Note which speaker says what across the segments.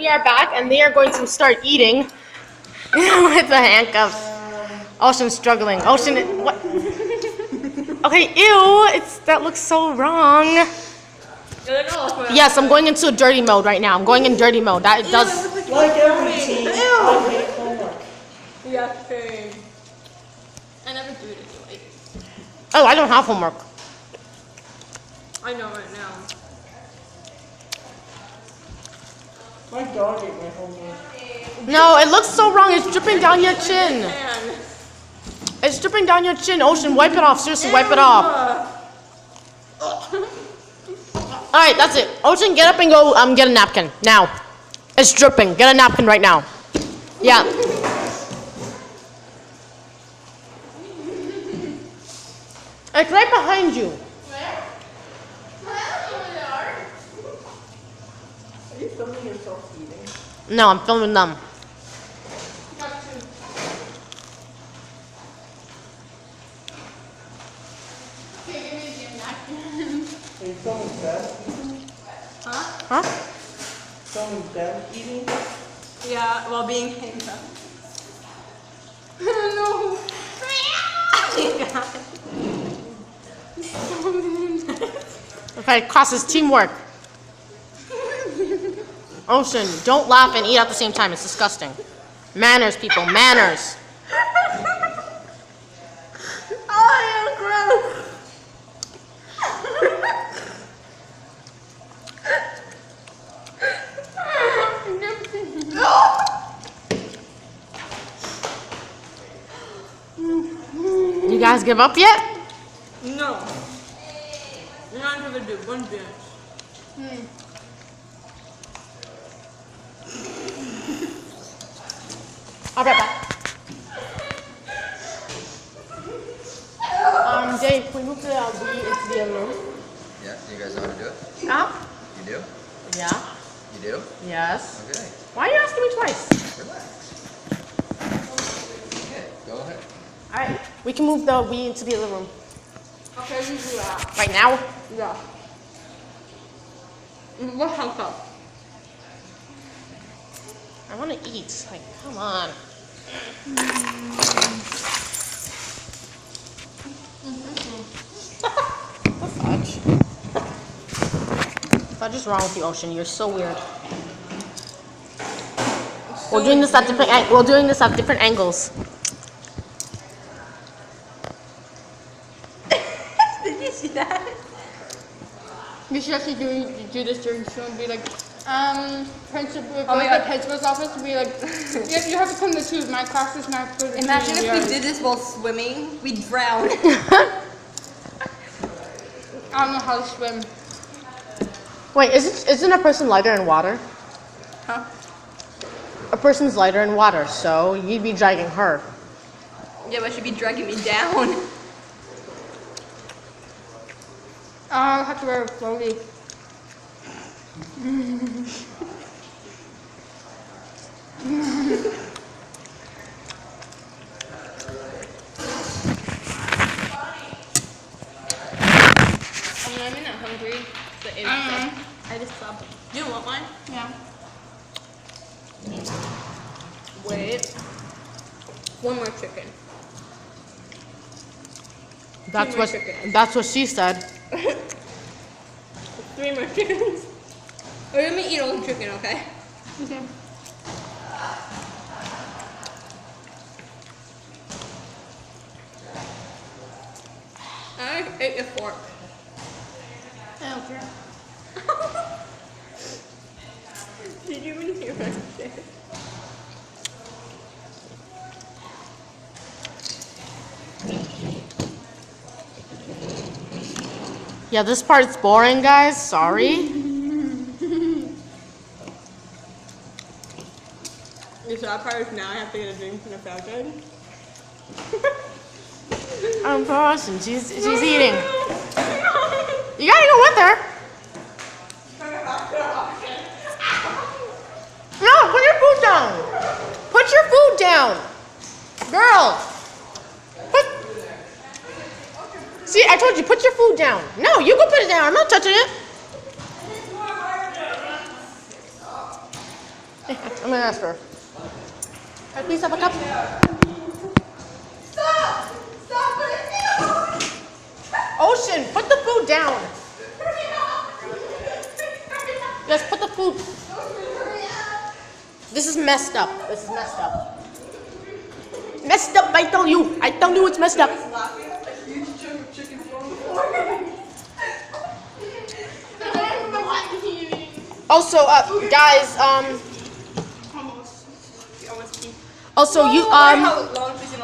Speaker 1: we are back, and they are going to start eating with the handcuffs. Ocean's struggling. Ocean, what? Okay, ew! That looks so wrong. Yes, I'm going into dirty mode right now. I'm going in dirty mode. That does.
Speaker 2: Like every team.
Speaker 3: Yeah, same. I never do it anyway.
Speaker 1: Oh, I don't have homework.
Speaker 3: I know right now.
Speaker 2: My dog ate my homework.
Speaker 1: No, it looks so wrong. It's dripping down your chin. It's dripping down your chin. Ocean, wipe it off. Seriously, wipe it off. Alright, that's it. Ocean, get up and go get a napkin. Now. It's dripping. Get a napkin right now. Yeah. It's right behind you.
Speaker 3: Where?
Speaker 2: Are you filming yourself eating?
Speaker 1: No, I'm filming them.
Speaker 2: Are you filming Beth?
Speaker 1: Huh?
Speaker 2: Filming Beth eating?
Speaker 3: Yeah, while being handcuffed. No.
Speaker 1: Okay, crosses teamwork. Ocean, don't laugh and eat at the same time. It's disgusting. Manners, people, manners.
Speaker 3: Oh, you're gross.
Speaker 1: You guys give up yet?
Speaker 3: No. You're not gonna do one dance.
Speaker 1: I'll be right back. Dave, can we move the Wii into the other room?
Speaker 4: Yeah, you guys know how to do it?
Speaker 1: Yeah.
Speaker 4: You do?
Speaker 1: Yeah.
Speaker 4: You do?
Speaker 1: Yes.
Speaker 4: Okay,
Speaker 1: Why are you asking me twice?
Speaker 4: relax. Okay, go ahead.
Speaker 1: Alright, we can move the Wii into the other room.
Speaker 3: Okay, we do that.
Speaker 1: Right now?
Speaker 3: Yeah. What handcuff?
Speaker 1: I want to eat. Like, come on. What fudge? Fudge is wrong with you, Ocean. You're so weird. We're doing this at different. We're doing this at different angles.
Speaker 3: Did you see that? We should actually do this during school and be like, principal,
Speaker 5: Oh my God.
Speaker 3: the principal's office and be like, you have to come to choose. My class is not for the
Speaker 5: Imagine if we did this while swimming, we'd drown.
Speaker 3: I don't know how to swim.
Speaker 1: Wait, isn't a person lighter in water?
Speaker 3: Huh?
Speaker 1: A person's lighter in water, so you'd be dragging her.
Speaker 5: Yeah, but she'd be dragging me down.
Speaker 3: I'll have to wear a floaty.
Speaker 5: I'm not hungry. I just stopped. You don't want mine?
Speaker 3: Yeah.
Speaker 5: Wait. One more chicken.
Speaker 1: That's what she said.
Speaker 5: 3 more chickens. Or let me eat all the chicken, okay?
Speaker 3: Okay.
Speaker 5: I ate a fork.
Speaker 3: I don't care.
Speaker 5: Did you even hear what I said?
Speaker 1: Yeah, this part's boring, guys. Sorry.
Speaker 3: The sad part is now I have to get a drink from the fountain.
Speaker 1: Person, she's eating. You gotta go with her. No, put your food down. Put your food down, girl. See, I told you, put your food down. No, you go put it down. I'm not touching it. I'm gonna ask her. Can I please have a cup?
Speaker 3: Stop! Stop putting it down!
Speaker 1: Ocean, put the food down. Yes, put the food. This is messed up. This is messed up. Messed up, I tell you. I tell you it's messed up. Also, guys, also you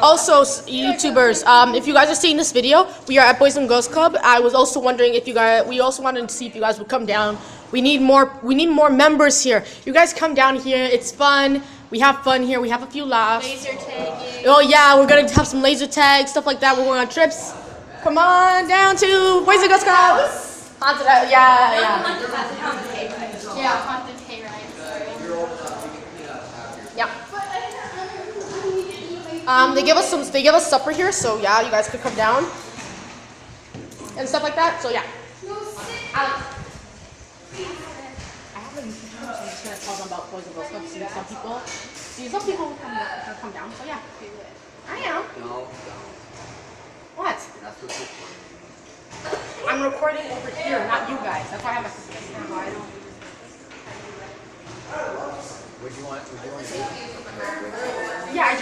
Speaker 1: also YouTubers, if you guys are seeing this video, we are at Boys and Girls Club. I was also wondering if we also wanted to see if you guys would come down. We need more members here. You guys come down here. It's fun. We have fun here. We have a few laughs.
Speaker 5: Laser tagging.
Speaker 1: Oh yeah, we're gonna have some laser tags, stuff like that. We're going on trips. Come on down to Boys and Girls Club. Haunted house. Yeah.
Speaker 3: Yeah, haunted hayride.
Speaker 1: Yeah. They give us supper here, so yeah, you guys could come down and stuff like that. So yeah. I have a YouTube channel, so I'm just gonna tell them about Boys and Girls Club. See some people will come down. So yeah. I am.
Speaker 4: No.
Speaker 1: What?
Speaker 4: That's what this one.
Speaker 1: I'm recording over here, not you guys. That's why I have my camera. I don't.
Speaker 4: Would you want to do?
Speaker 1: Yeah, I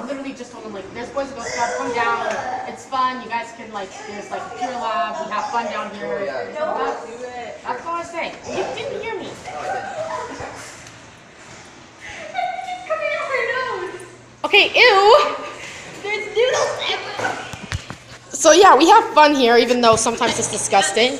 Speaker 1: literally just told them, like, there's Boys and Girls Club, come down, it's fun, you guys can, like, there's, like, a pure lab, we have fun down here. That's all I say. You didn't hear me. Okay, ew.
Speaker 3: There's noodles everywhere.
Speaker 1: So yeah, we have fun here, even though sometimes it's disgusting.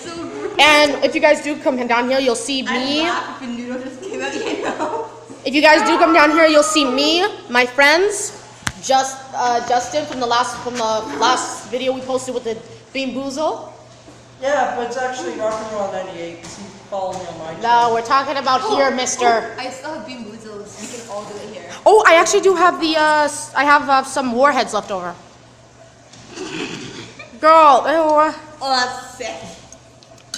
Speaker 1: And if you guys do come down here, you'll see me.
Speaker 3: If a noodle just came out, you know.
Speaker 1: If you guys do come down here, you'll see me, my friends, Justin from the last video we posted with the Bean Boozle.
Speaker 2: Yeah, but it's actually Rock and Roll 98 because you follow me on my channel.
Speaker 1: No, we're talking about here, mister.
Speaker 3: I still have Bean Boozles. We can all do it here.
Speaker 1: Oh, I actually do have I have some warheads left over. Girl, ew.
Speaker 3: Oh, that's sick.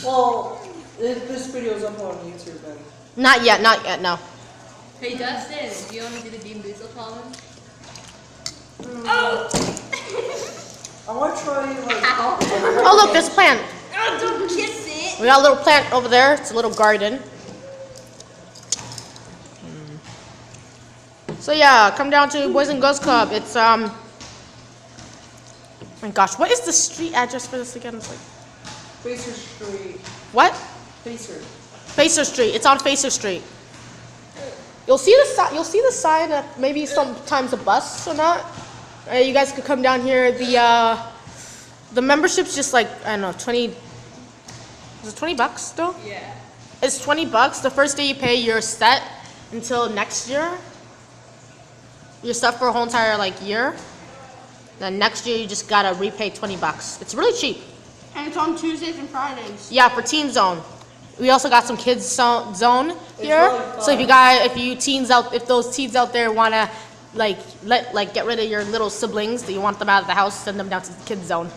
Speaker 2: Well, this video's up on YouTube then.
Speaker 1: Not yet, no.
Speaker 5: Hey Dustin, do you want to do the Bean Boozle challenge?
Speaker 2: I want to try like.
Speaker 1: Oh, look, there's a plant.
Speaker 3: Oh, don't kiss it.
Speaker 1: We got a little plant over there. It's a little garden. So yeah, come down to Boys and Girls Club. It's oh my gosh, what is the street address for this again? It's like
Speaker 2: Facer Street.
Speaker 1: what?
Speaker 2: Facer.
Speaker 1: Facer Street. It's on Facer Street. You'll see the sign of maybe sometimes a bus or not. You guys could come down here. The membership's just like, I don't know, 20. Is it $20 still?
Speaker 5: Yeah.
Speaker 1: It's $20. The first day you pay, you're set until next year. You're set for a whole entire year. Then next year you just gotta repay $20. It's really cheap.
Speaker 3: And it's on Tuesdays and Fridays.
Speaker 1: Yeah, for Teen Zone. We also got some Kids Zone here.
Speaker 2: really
Speaker 1: So if those teens out there wanna get rid of your little siblings that you want them out of the house, send them down to the Kids Zone.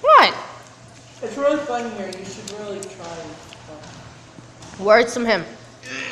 Speaker 1: What?
Speaker 2: It's really fun here. You should really try.
Speaker 1: Words from him.